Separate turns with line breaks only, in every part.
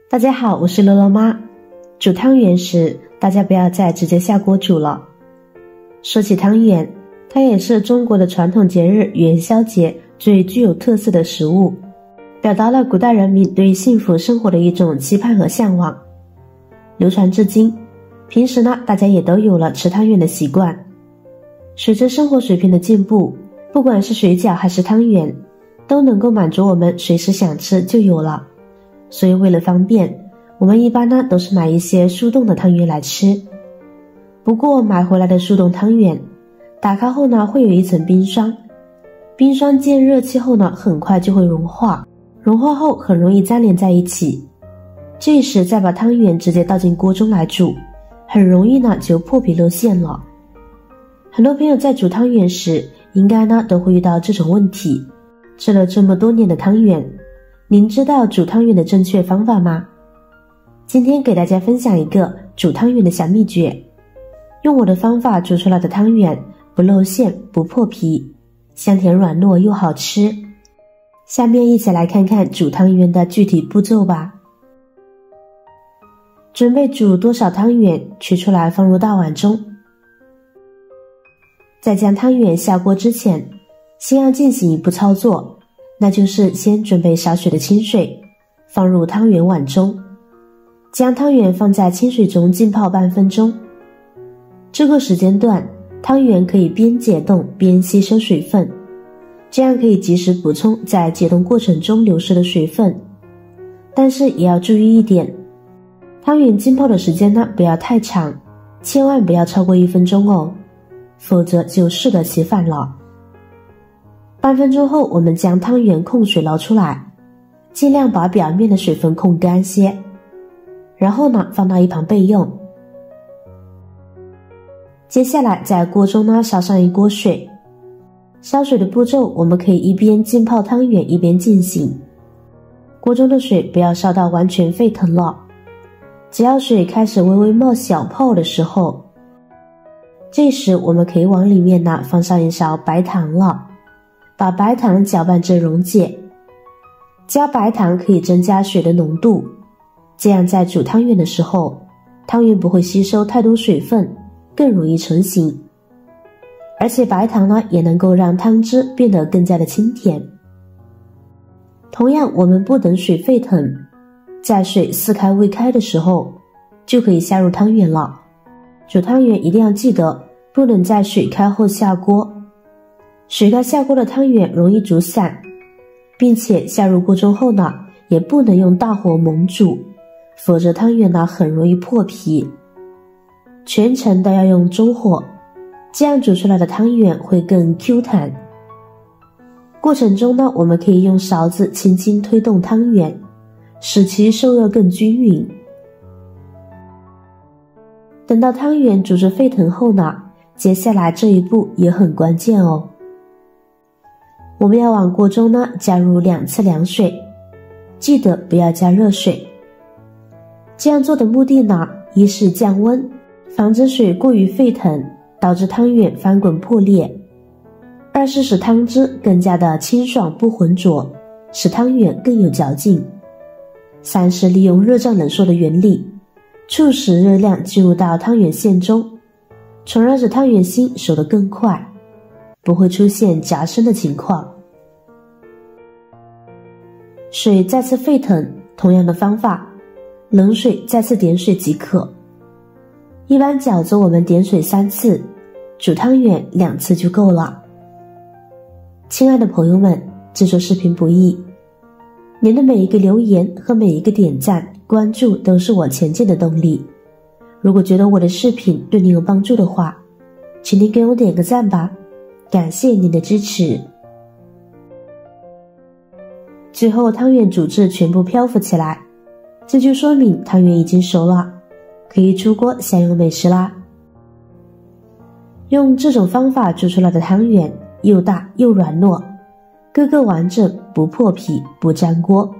大家好，我是乐乐妈。煮汤圆时，大家不要再直接下锅煮了。说起汤圆，它也是中国的传统节日元宵节最具有特色的食物，表达了古代人民对幸福生活的一种期盼和向往，流传至今。平时呢，大家也都有了吃汤圆的习惯。随着生活水平的进步，不管是水饺还是汤圆，都能够满足我们随时想吃就有了。所以为了方便，我们一般呢都是买一些速冻的汤圆来吃。不过买回来的速冻汤圆，打开后呢会有一层冰霜，冰霜见热气后呢很快就会融化，融化后很容易粘连在一起。这时再把汤圆直接倒进锅中来煮，很容易呢就破皮露馅了。很多朋友在煮汤圆时，应该呢都会遇到这种问题。吃了这么多年的汤圆，您知道煮汤圆的正确方法吗？今天给大家分享一个煮汤圆的小秘诀，用我的方法煮出来的汤圆不露馅不破皮，香甜软糯又好吃。下面一起来看看煮汤圆的具体步骤吧。准备煮多少汤圆，取出来放入大碗中。在将汤圆下锅之前，先要进行一步操作，那就是先准备少许的清水，放入汤圆碗中，将汤圆放在清水中浸泡半分钟。这个时间段，汤圆可以边解冻边吸收水分，这样可以及时补充在解冻过程中流失的水分。但是也要注意一点，汤圆浸泡的时间呢不要太长，千万不要超过1分钟哦，否则就适得其反了。半分钟后，我们将汤圆控水捞出来，尽量把表面的水分控干些，然后呢放到一旁备用。接下来在锅中呢烧上一锅水，烧水的步骤我们可以一边浸泡汤圆一边进行。锅中的水不要烧到完全沸腾了，只要水开始微微冒小泡的时候，这时我们可以往里面呢放上一勺白糖了，把白糖搅拌至溶解。加白糖可以增加水的浓度，这样在煮汤圆的时候，汤圆不会吸收太多水分，更容易成型。而且白糖呢也能够让汤汁变得更加的清甜。同样，我们不等水沸腾，在水似开未开的时候，就可以下入汤圆了。煮汤圆一定要记得，不能在水开后下锅。水开下锅的汤圆容易煮散，并且下入锅中后呢，也不能用大火猛煮，否则汤圆呢很容易破皮。全程都要用中火，这样煮出来的汤圆会更 Q 弹。过程中呢，我们可以用勺子轻轻推动汤圆，使其受热更均匀。等到汤圆煮至沸腾后呢，接下来这一步也很关键哦。我们要往锅中呢加入2次凉水，记得不要加热水。这样做的目的呢，一是降温，防止水过于沸腾导致汤圆翻滚破裂；二是使汤汁更加的清爽不浑浊，使汤圆更有嚼劲；三是利用热胀冷缩的原理，促使热量进入到汤圆馅中，从而使汤圆心熟得更快，不会出现夹生的情况。水再次沸腾，同样的方法，冷水再次点水即可。一般饺子我们点水3次，煮汤圆2次就够了。亲爱的朋友们，制作视频不易，您的每一个留言和每一个点赞、关注都是我前进的动力。如果觉得我的视频对您有帮助的话，请您给我点个赞吧，感谢您的支持。最后汤圆煮至全部漂浮起来，这就说明汤圆已经熟了，可以出锅享用美食啦。用这种方法煮出来的汤圆又大又软糯，个个完整，不破皮不粘锅。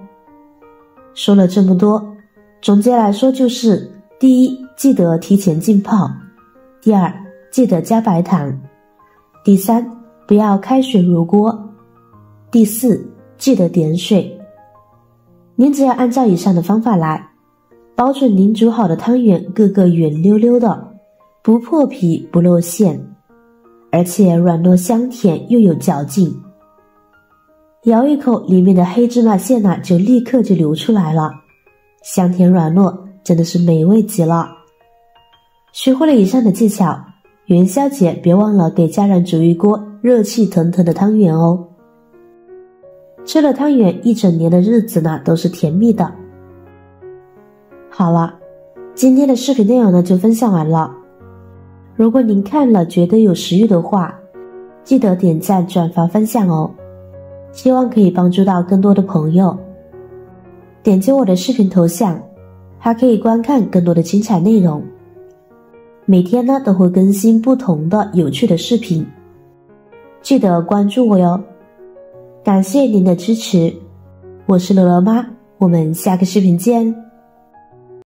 说了这么多，总结来说就是：第一，记得提前浸泡；第二，记得加白糖；第三，不要开水入锅；第四，记得点水。您只要按照以上的方法来，保准您煮好的汤圆个个圆溜溜的，不破皮不露馅，而且软糯香甜又有嚼劲。咬一口，里面的黑芝麻馅就立刻就流出来了，香甜软糯，真的是美味极了。学会了以上的技巧，元宵节别忘了给家人煮一锅热气腾腾的汤圆哦。吃了汤圆，一整年的日子都是甜蜜的。好了，今天的视频内容就分享完了。如果您看了觉得有食欲的话，记得点赞、转发、分享哦。希望可以帮助到更多的朋友。点击我的视频头像，还可以观看更多的精彩内容。每天都会更新不同的有趣的视频，记得关注我哟。感谢您的支持，我是乐乐妈，我们下个视频见。